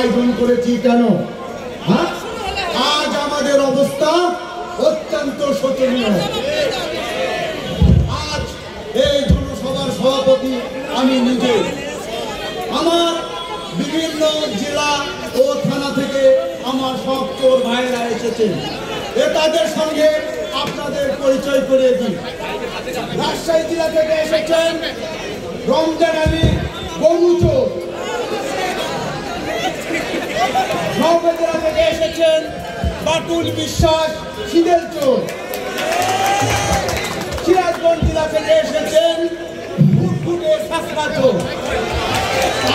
আয়োজন করেছি কেন? হ্যাঁ, আজ আমাদের অবস্থা অত্যন্ত শোচনীয়। আজ এই জনসভার সভাপতি আমি নিজে। আমার বিভিন্ন জেলা ও থানা থেকে আমার সব চোর ভাইয়েরা এসেছেন। তাদের সঙ্গে আপনাদের পরিচয় করে দিই। রাজশাহী জেলা থেকে এসেছেন রমজান আলী গরু চোর। নওগাঁ জেলা থেকে এসেছেন বাটুল বিশ্বাস শীতেল চোর। সিরাজগঞ্জ জেলা থেকে এসেছেন ফুটফুটে সাসরা চোর।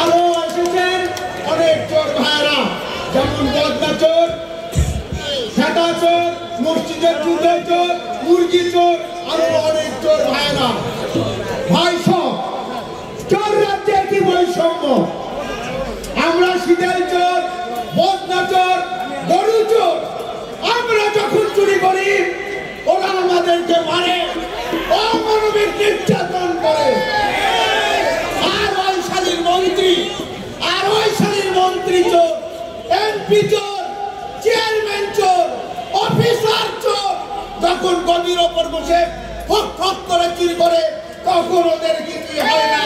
আরো এসেছেন অনেক চোর ভাইয়েরা, যেমন বদনা চোর, সেটা চোর, মসজিদের জুতো চোর, মুরগি চোর, আরো অনেক চোর ভাইয়েরা। ভাই সব চোর রাজ্যে কি বৈষম্য? আমরা শীতেল চোর, বদনা চোর, গরু চোর, আমরা যখন চুরি করি ওরা আমাদেরকে মারে, অমানবিক নির্যাতন করে। আর ওই শালীর মন্ত্রী চোর, এমপি চোর, চেয়ারম্যান চোর, অফিসার চোর, যখন গদির ওপর বসে ফক ফক করে চুরি করে তখন ওদের কিছুই হয় না।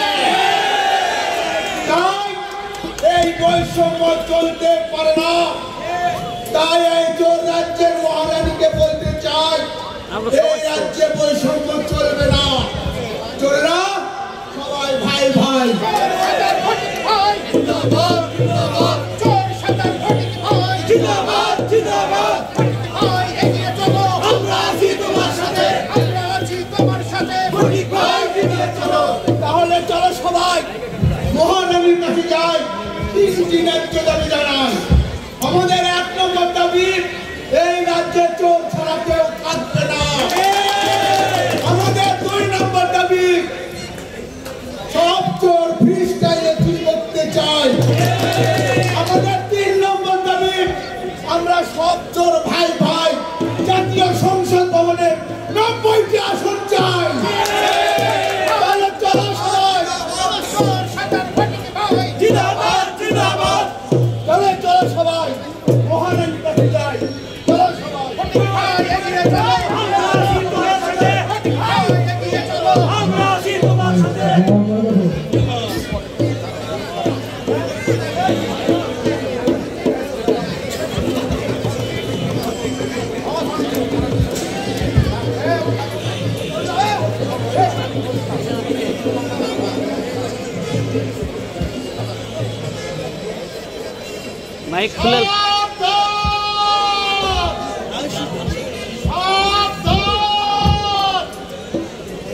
তাই এই বৈষম্য চলতে পারে না। তাই এই চোর রাজ্যের মহারানীকে বলতে চাই, এই রাজ্যে বৈষম্য চলবে না। চোরেরা সবাই ভাই ভাই। তাহলে চলো সবাই মহারানীর কাছে যাই, তিনটি ন্যায্য দাবি জানাই। আমাদের 1 নম্বর দাবি, এই রাজ্যে চোর ছাড়া কেউ থাকবে না। আমাদের 2 নম্বর দাবি, সব চোর ফ্রি স্টাইলে চুরি করতে চাই। আমাদের 3 নম্বর দাবি, আমরা সব চোর ভাই ভাই জাতীয় সংসদ ভবনে 90টি আসন চাই। তাহলে চলো সবাই চলো সবাই মহারানীর কাছে যাই। চলো সবাই মাইক খুলে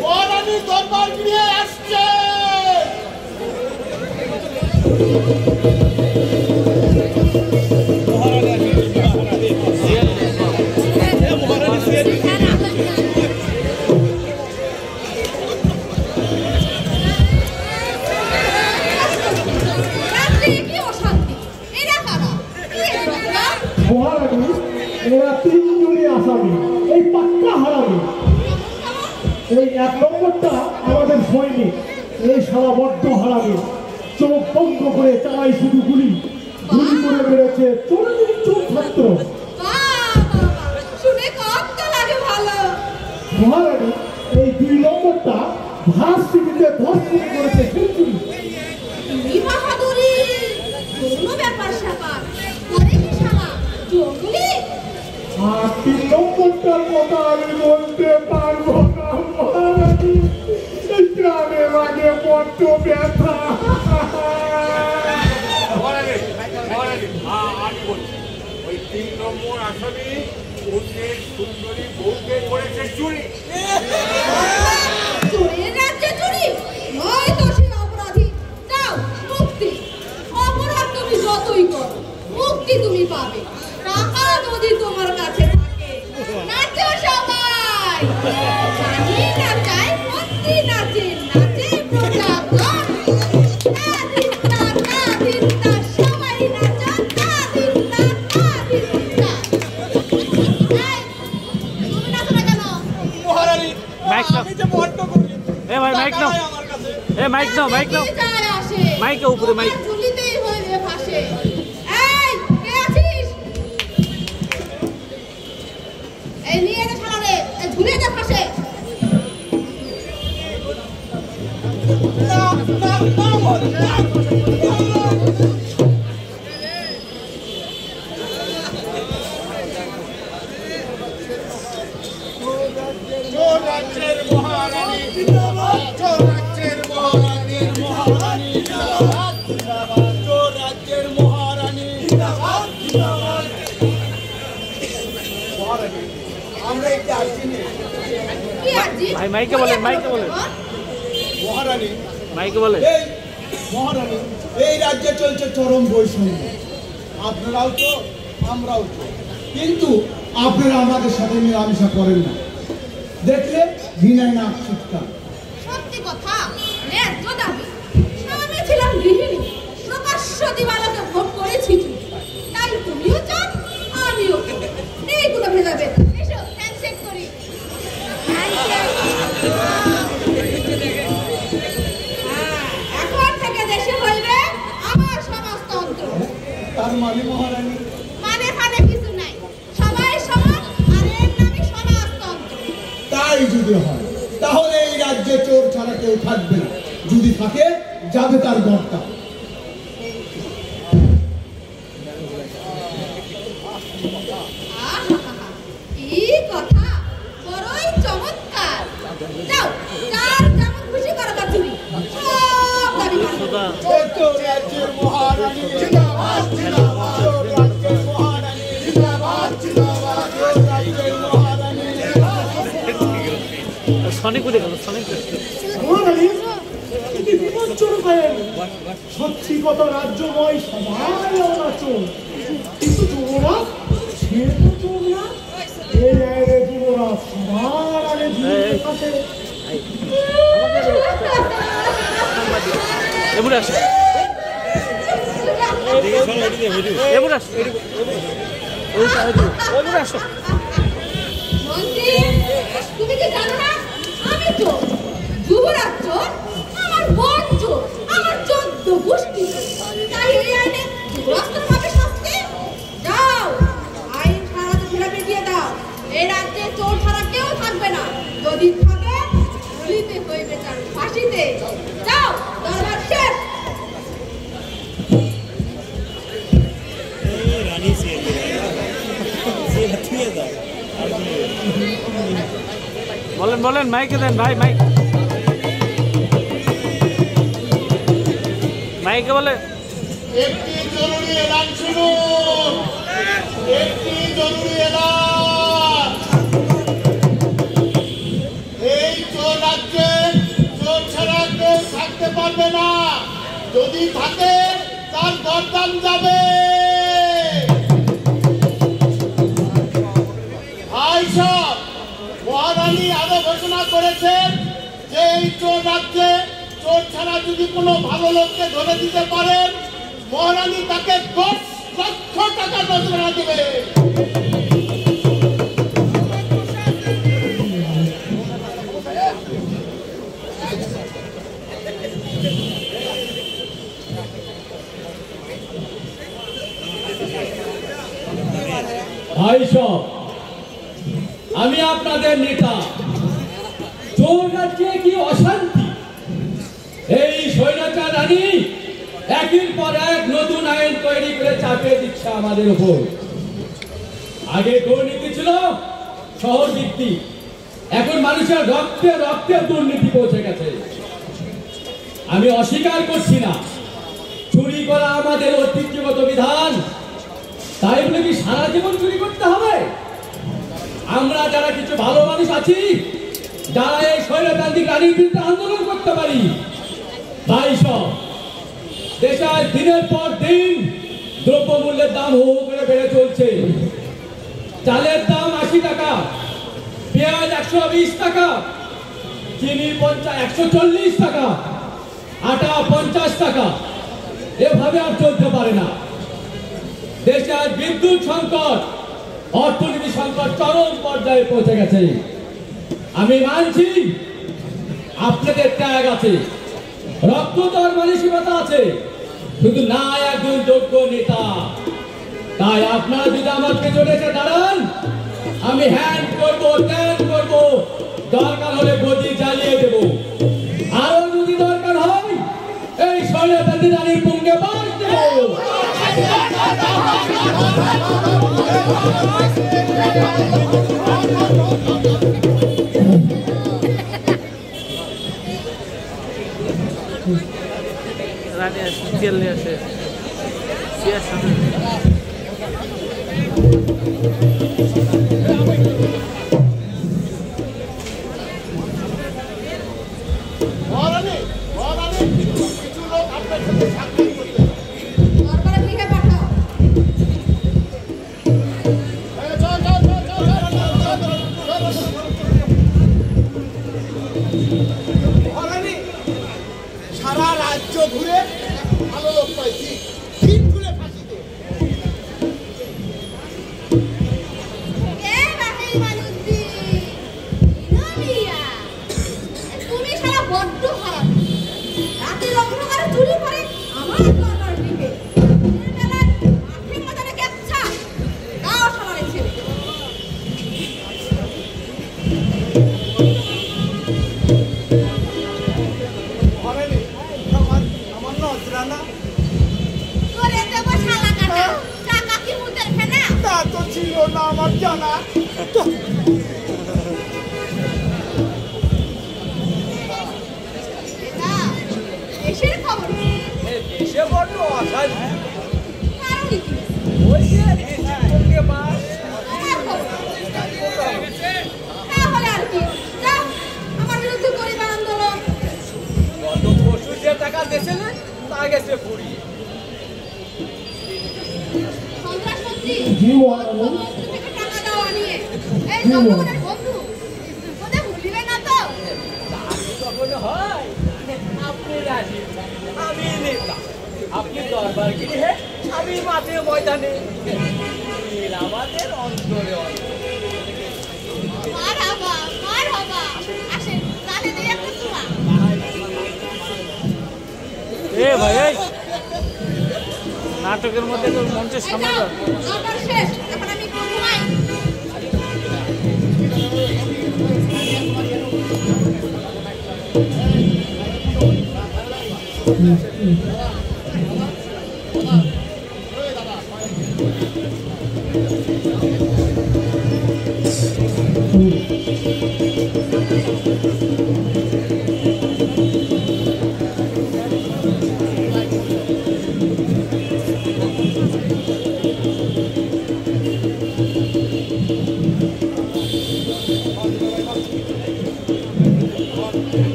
মহারানী দরবার নিয়ে আসছে। এরা 3 জনই আসামি, এই পাক্কা হারামি। এই 1 নম্বরটা আমাদের সৈনিক, এই সারা বড্ড হারামি। চোখ বন্ধ করে চালাই শুধু গুলি করে মেরেছে 40 ছাত্র। মহারানী এই 2 নম্বরটা ভার্সিটিতে ধর্ষণ করেছে সেঞ্চুরি। আর 3 নম্বরটার কথা আমি বলতে পারবো না মহারানী, গ্রামে লাগে বড্ড ব্যথা। ওই 3 নম্বর আসামি অন্যের সুন্দরী বউকে করেছে চুরি। চোরের রাজ্যে চুরি নয় তো সে অপরাধী। যাও মুক্তি, অপরাধ তুমি যতই করো মুক্তি তুমি পাবে। টাকা যদি তোমার কাছে থাকে নাচো সবাই। জানি না চাই মন্ত্রী নাচে নাচে প্রজাগণ। সবাই নাচো মহারানী মাইক নাও। এ ভাই মাইক নাও, মাইক নাও, মাইক নাও, মাইকের উপরে মাইক। চুলিতেই হয়ে ফাঁসে চোর রাজ্যের মহারানী মহারানী জিন্দাবাদ জিন্দাবাদ চোর রাজ্যের মহারানী জিন্দাবাদ জিন্দাবাদ মহারানী আমরা একটি আর্জি নিয়ে কি আরজি? ভাই, মাইকে বলেন, মাইকে বলেন। মহারানী মাইকে বলে এই মহারানী, এই রাজ্যে চলছে চরম বৈষম্য। আপনারাও তো, আমরাও তো, কিন্তু আপনারা আমাদের সাথে মেলামেশা করেন না, দেখলে ঘৃণায় নাক চিৎকার। সত্যি কথা, ন্যায্য দাবি। আমি ছিলাম গৃহিণী, প্রকাশ্য দিবালোকে ভোট করেছি ঠিক। তাই তুমিও চান, আমিও চাই। নেই কোনো ভেদাভেদ। এসো হ্যান্ডশেক করি। এখন থেকে দেশে হইবে আমার সমাজতন্ত্র। তার মানে মহারানী, মানে ফানে কিছু নাই, সবাই সমান, আর এর নামই সমাজতন্ত্র। তাই যদি হয় তাহলে এই রাজ্যে চোর ছাড়া কেউ থাকবে না, যদি থাকে যাবে তার ঘরটা। আহাহাহা, কি কথা, বড়ই চমৎকার। যাও, যার যেমন খুশি করো তা চুরি, সব দাবি মানবো। চোর রাজ্যের মহারানী জিন্দাবাদ জিন্দাবাদ চোর রাজ্যের মহারানী জিন্দাবাদ জিন্দাবাদ চোর রাজ্যের মহারানী সনিক উঠে গেল, সনিক মহারানী, কি বিপজ্জনক আইন। সত্যি কত রাজ্যময় সবাই আমরা চোর, কিন্তু যুবরা সে তো চোর না। এই আইনে যুবরা সবার আগে জীবিত থাকে। এবারে আসো, এবারে আসো, এবারে আসো। মন্ত্রী, তুমি কি জানো না আমি চোর, যুবরাজ চোর, আমার বোন চোর, আমার 14 গোষ্ঠী চোর। তাই এই আইনে যুবরাজকে পাবে শাস্তি। যাও, আইন ছাড়াতে ঝুলাপে দিয়ে দাও। এই রাজ্যে চোর ছাড়া কেউ থাকবে না, যদি থাকে গুলিতে হইবে তার ফাঁসিতে। যাও, দরবার শেষ। বলেন বলেন, মাইকে দেন ভাই, মাইক, মাইকে বলে। একটি জরুরি এলান শুনুন একটি জরুরি এলান এই চোর রাজ্যে চোর ছাড়া কেউ থাকতে পারবে না, যদি থাকে তার গর্দান যাবে। আইসব মহারানী আরো ঘোষণা করেছেন যে এই চোর রাজ্যে চোর ছাড়া যদি কোনো ভালো লোককে ধরে দিতে পারেন, মহারানী তাকে 10 লক্ষ টাকা নজরানা দেবে। ভাইসব, আমি আপনাদের নেতা। চোর রাজ্যে কি অশান্তি! এই স্বৈরাচার রানী একের পর এক নতুন আইন তৈরি করে চাপিয়ে দিচ্ছে আমাদের উপর। আগে দুর্নীতি ছিল শহর ভিত্তি, এখন মানুষের রক্তে রক্তে দুর্নীতি পৌঁছে গেছে। আমি অস্বীকার করছি না, চুরি করা আমাদের ঐতিহ্যগত বিধান। তাই বলে কি সারা জীবন চুরি করতে হবে? আমরা যারা কিছু ভালো মানুষ আছি, যারা এই স্বৈরতান্ত্রিক রানীর বিরুদ্ধে আন্দোলন করতে পারি, তাই সব দেশে দিনের পর দিন দ্রব্যমূল্যের দাম হু হু করে বেড়ে চলছে। চালের দাম 80 টাকা, পেঁয়াজ 120 টাকা, চিনি 140 টাকা, আটা 50 টাকা। এভাবে আর চলতে পারে না। দেশে আজ বিদ্যুৎ সংকট, অর্থনীতি সংকট চরম পর্যায়ে পৌঁছে গেছে। আমি মানছি আপনাদের ত্যাগ আছে, রক্তদার মানসিকতা আছে, শুধু না একজন যোগ্য নেতা। তাই আপনারা যদি আমার পেছনে এসে দাঁড়ান, আমি হ্যান্ড করবো, ত্যাগ করবো, দরকার হলে গদি জ্বালিয়ে দেব। আরো যদি দরকার হয় এই স্বৈরতান্ত্রিক রানীর পুঙ্গে বাস দেব। তেল নিয়ে আসে পেঁয়াজ সাথে মহারানী মহারানী কিছু লোক আপনার সাথে সাক্ষাৎ করতে চায়। দরবারে লিখে পাঠাও। এই চল চল চল চল চল। মহারানী সারা রাজ্য ঘুরে ভালো লোক পাইছি, দিন ঘুরে ফাঁসিতে। কে বাহির মানুষটি? ইনোলিয়া। তুমি সারা বড্ড খারাপ। রাতে অন্ধকারে চুরি করে আমার দরবার লিখে। দিনের বেলায় মাঠে ময়দানে কেচ্ছা। তাও সবার ছেলে। মহারানী আমার নজরানা তোরে দেবো শালা কাটা। টাকা কি মুদের ফেনা? তা তো ছিল না আমার জানা। এটা দেশের খবর কি? দেশে বড় অশান্তি কারণ কি? ওই যে সঙ্গে বাস তোমার খবর। তাহলে আর কি? যাও, আমার বিরুদ্ধে করিবা আন্দোলন। গত পরশু যে টাকা দিয়েছিলেন তা গেছে ফুরিয়ে। সন্ত্রাসমন্ত্রী জি মহারানী। মন্ত্রী থেকে টাকা দেওয়া নিয়ে এই জনগণের বন্ধু ওদের ভুলিবে না তো? তখন হয় আপনি রাজি, আমি নেতা, আপনি দরবার গিয়ে আমি মাঠে ময়দানে, আমাদের অন্তরে অন্তরে। মার হবা আসেন তাহলে দিয়ে একটা চুমা। এ ভাই এই নাটকের মধ্যে তো মঞ্চের এই সামনে যাও, যাও। আমার শেষ, এখন আমি একটু ঘুমাই।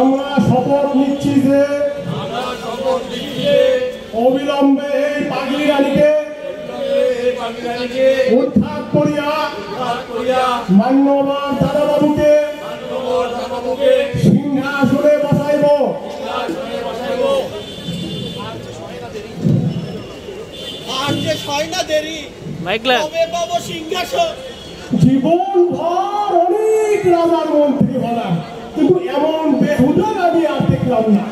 আমরা শপথ নিচ্ছি যে অবিলম্বে এই পাগলি রানীকে উদ্ধার করিয়া মান্যবর দাদাবাবুকে সিংহাসনে বসাইব। আর যে ছয় না দেরি, মাইকলা কবে পাবো সিংহাসন? জীবন ভর অনেক রাজার মন্ত্রী হলাম, কিন্তু এমন বেহুদা রানী আর দেখলাম না।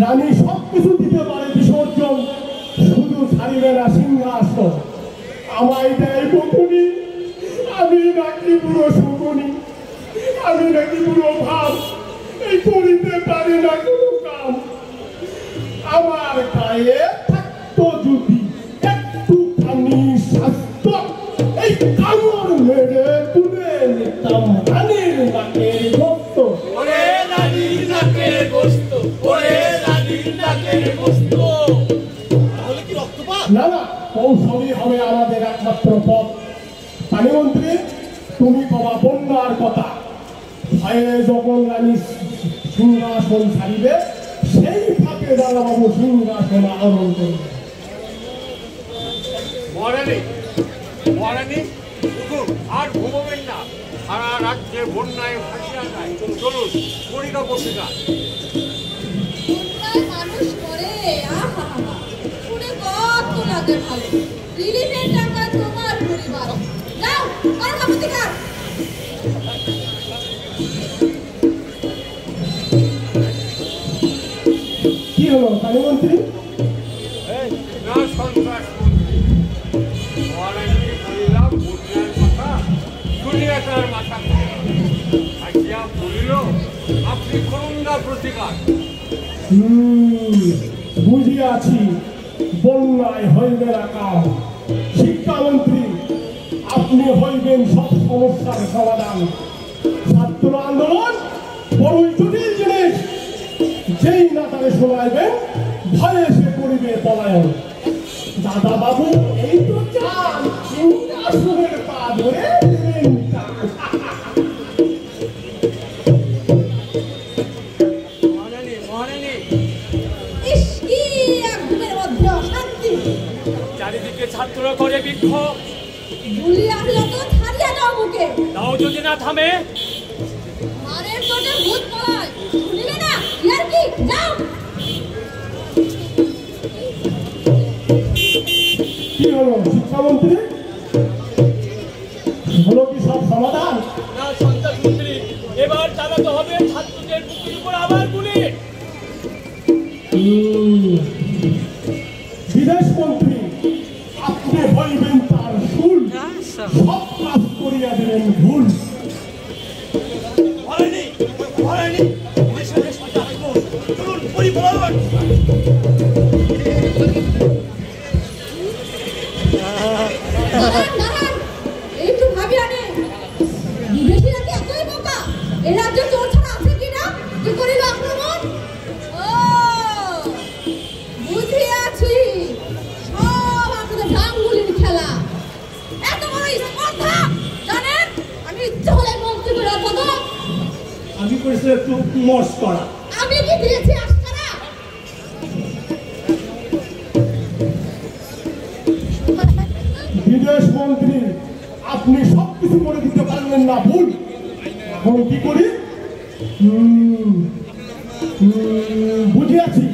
রানী সবকিছু দিতে পারে বিসর্জন, শুধু ছাড়িবে না সিংহাসন। আমায় দেয় বকুনি, আমি নাকি পুরো শকুনি, আমি নাকি পুরো ভাব, এই করিতে পারি না কোনো কাম। আমার গায়ে থাকতো যদি একটুখানি স্বাস্থ্য, এই কামড় মেরে তুলে নিতাম রানীর নাকের গোস্ত। ওরে রানীর নাকের গোস্ত, ওরে রানীর নাকের গোস্ত। তাহলে কি রক্তপাত? না না, কৌশলী হবে আমাদের একমাত্র পথ। পানিমন্ত্রী, তুমি বাবা বন্যার কথা, ভয়ে যখন রানী সিংহাসন ছাড়িবে, সেই ফাঁকে দাদাবাবু সিংহাসন আরোহণ করবে। মহারানী মহারানী উঠুন, আর ঘুমোবেন না। সারা রাজ্যে বন্যায় ভাসিয়া যায়। চলুন পরিকা পত্রিকা। তোমরা মানুষ করে আহা শুনে কত লাগে ভালো। রিলিফের টাকা তোমার পরিবার। যাও, আর বাবুতে কাট। কি হলো পানিমন্ত্রী? না সন্ত্রাস মন্ত্রী, মহারানীকে বলিলাম বন্যার কথা, শুনিয়া তার মাথা থাকিয়া বলিল আপনি করুন না প্রতিকার। বুঝিয়াছি, বন্যায় হইবে রাখাও। শিক্ষামন্ত্রী, আপনি হইবেন সব সমস্যার সমাধান। ছাত্র আন্দোলন বড়ই জটিল জিনিস, যেই না তাকে শোনাইবে ভয়ে সে করিবে পলায়ন। দাদা বাবু এই তো চান সিংহাসনের পা ধরে দিলেন টান। ইস, কি এক ঘুমের মধ্যে অশান্তি। চারিদিকে ছাত্ররা করে বিক্ষোভ, গুলি আসলো তো ছাড়িয়ে দাও বুকে। তাও যদি না থামে মারের চোটে ভূত পলায়, শুনিলে না? ইয়ার কি? যাও। কি হলো শিক্ষামন্ত্রী? হলো কি সব সমাধান? না সন্তান মন্ত্রী, এবার চালাতে হবে ছাত্রদের বুকের উপর আবার গুলি। বিদেশ মন্ত্রী আপনি হইবেন তার ফুল, সব কাজ করিয়া দিলেন ভুল। দাঁড়ান, দাঁড়ান, একটু ভাবি আনে। বিদেশিরা কি এতই বোকা? এ রাজ্যে চোর ছাড়া আছে কিনা যে করিল আক্রমণ? ও, বুঝিয়াছি, সব আপনাদের ডাঙ্গুলির খেলা। এত বড় স্পর্ধা, জানেন? আমি ইচ্ছে হলে মন্ত্রী করে দেবো। আমি করেছি একটু মস্করা। আমি কি দিয়েছি আস্কারা? বিদেশ মন্ত্রী আপনি সবকিছু করে দিতে পারলেন না, ভুল। এখন কি করি? বুঝিয়াছি,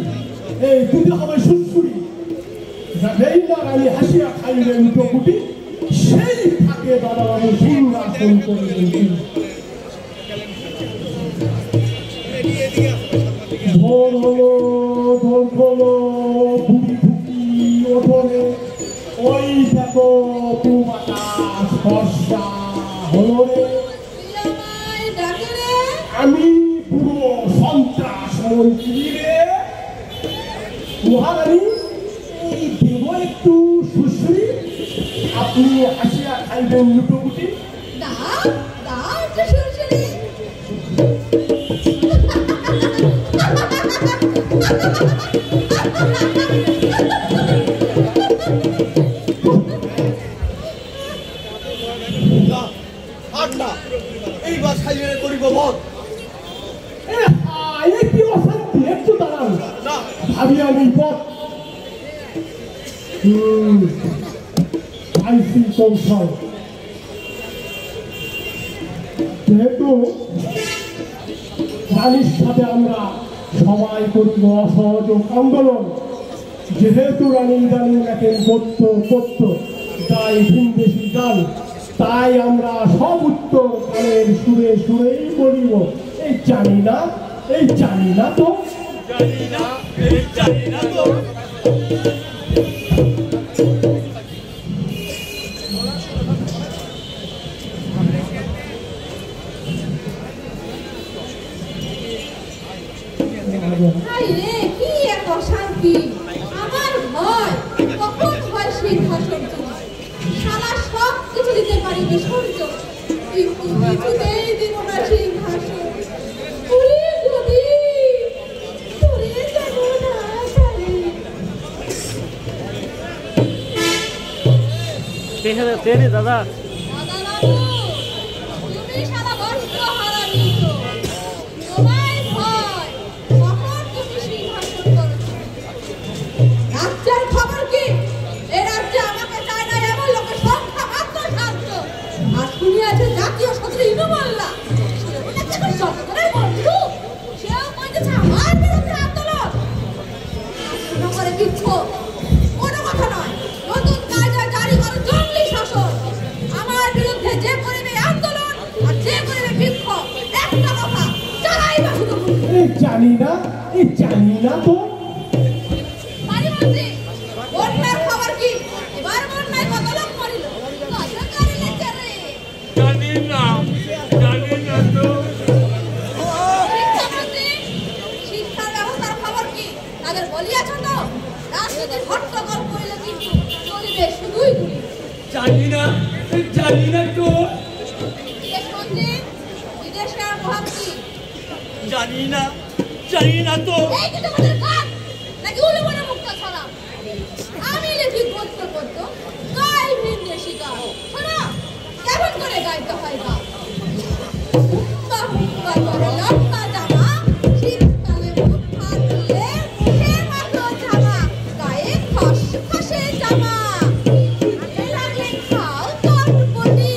এই দিতে হবে সুরসুরি। যেই না রানী হাসিয়া খাইলেন টকুটি, সেই থাকে দাদাবাবু সিংহাসন করিলেন। ভোর হলো, ভোর হলো, বুড়ি ঢুকি ওঠনে, ওই দেখো বাতাস বর্ষা হলো রে। আমায় ডাকে রে। আমি পুরো সন্ত্রাস মন্ত্রী রে। মহারানী এই দেব একটু সুশ্রী, আপনি হাসিয়া খাইবেন লুটোপুটি। দাও, দাও একটু সুরসুরি। না আর না, এইবার সাইলেন্ট করিব বধ। এ কি অশান্তি, একটু দাঁড়ান। না ভাবি আমি পথ আইসি কৌশল। যেহেতু রানীর সাথে আমরা সবাই করিব অসহযোগ আন্দোলন, যেহেতু রানী ইদানিং দেখেন করত করত তাই ভিনদেশি গান, তাই আমরা সব উত্তর গানের সুরে সুরেই বলিব এই জানি না, এই জানি না তো। জানি না, এই জানি না তো। হাই রে, কি এক অশান্তি। আমার ভয়, কখন হয় সিংহাসন তোমার। সারা সব কিছু দিতে পারি বিসর্জন, কিন্তু কিছুতেই দিব না সিংহাসন। উড়ে যদি উড়ে যাব না ছাড়ি। তেরে দাদা দাদাবাবু, তুমি সারা বস্ত্র হারানিত। তোমায় ভয়, কখন তুমি সিংহাসন করেছো। রাজ্যের খবর কি? এ রাজ্যে আমাকে চায় না এমন লোকের সংখ্যা মাত্র 700। আর শুনিয়াছে জাতীয় শত্রু ইনুমাল্লা, সেও নাকি এখন জনগণের বন্ধু। সেও কইতেছে আমার বিরুদ্ধে আন্দোলন। নগরে বিক্ষোভ, কোনো কথা নয়। নতুন কায়দা জারি করে জঙ্গলি শাসন। আমার বিরুদ্ধে যে করিবে আন্দোলন আর যে করিবে বিক্ষোভ, একটা কথা, যারাই বা শুধু এই জানি না, এই জানি না তো। পারিমন্ত্রী, বন্যার খবর কি? এবার বন্যায় কত লোক মরিল? কত করিলে চলে? জানি না, জানি না তো। শিক্ষামন্ত্রী, শিক্ষার ব্যবস্থার খবর কি? তাদের বলিয়াছ তো? রাজনীতির হট্টগোল করিলে কিন্তু চলিবে শুধুই গুলি। জানি না, জানি না তো। বিদেশমন্ত্রী, বিদেশে আর প্রভাব কি? জানি না, জানি না তো। এই কি তোমাদের কাজ নাকি উলুবনে মুক্ত ছড়া? আমি লিখি গদ্য পদ্য, গাই ভিন্দেশি গান। শোনো কেমন করে গাইতে হয় গান। হুক্কা হুক্কা করে লটকা জামা, শীতকালে মুখ ফাটলে মুখে মাখো জামা, গায়ে খসখসে জামা। খিদে লাগলে খাও চটপটি,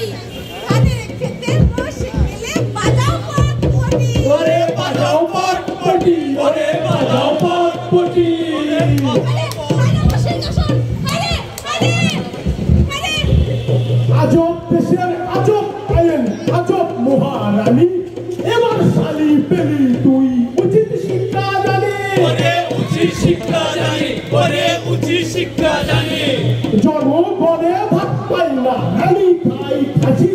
ধানের খেতে বসে গেলে বাজাও পটপটি। ওরে বাজাও পটপটি, ওরে বাজাও পটপটি। আজব দেশের আজব আইন, আজব মহারানী, এবার শালি পেলি তুই উচিত শিক্ষা জানি। ওরে উচিত শিক্ষা জানি, ওরে উচিত শিক্ষা জানি। জনগণে ভাত পাই না রানী খাই খাসি,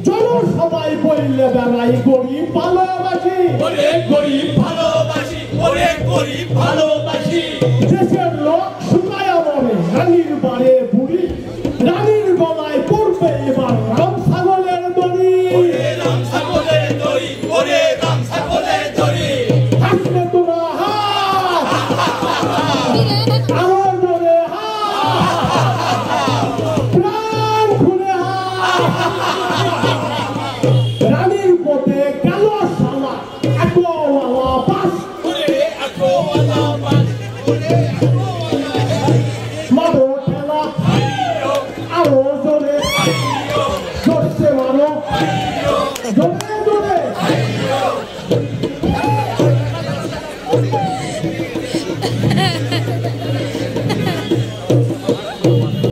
জনসভায় বললে বেড়াই গরিব ভালোবাসি। ওরে গরিব ভালোবাসি, ওরে গরিব ভালোবাসি। দেশের লোক শুকায় মরে রানীর বারে বুড়ি, রানীর গলায় পড়বে এবার রাম ছাগলের দড়ি। ওরে রাম ছাগলের দড়ি, ওরে রাম ছাগলের দড়ি। হাসলে তোরা হা, আরো জোরে হা, প্রাণ খুলে হা। রানীর পথে গেল শালা একোয়ালা বাস, ওরে আকোয়ালা বাস, ওরে আকোয়ালা মারো ঠেলা আরো জোরে, জোরসে মারো জোরে।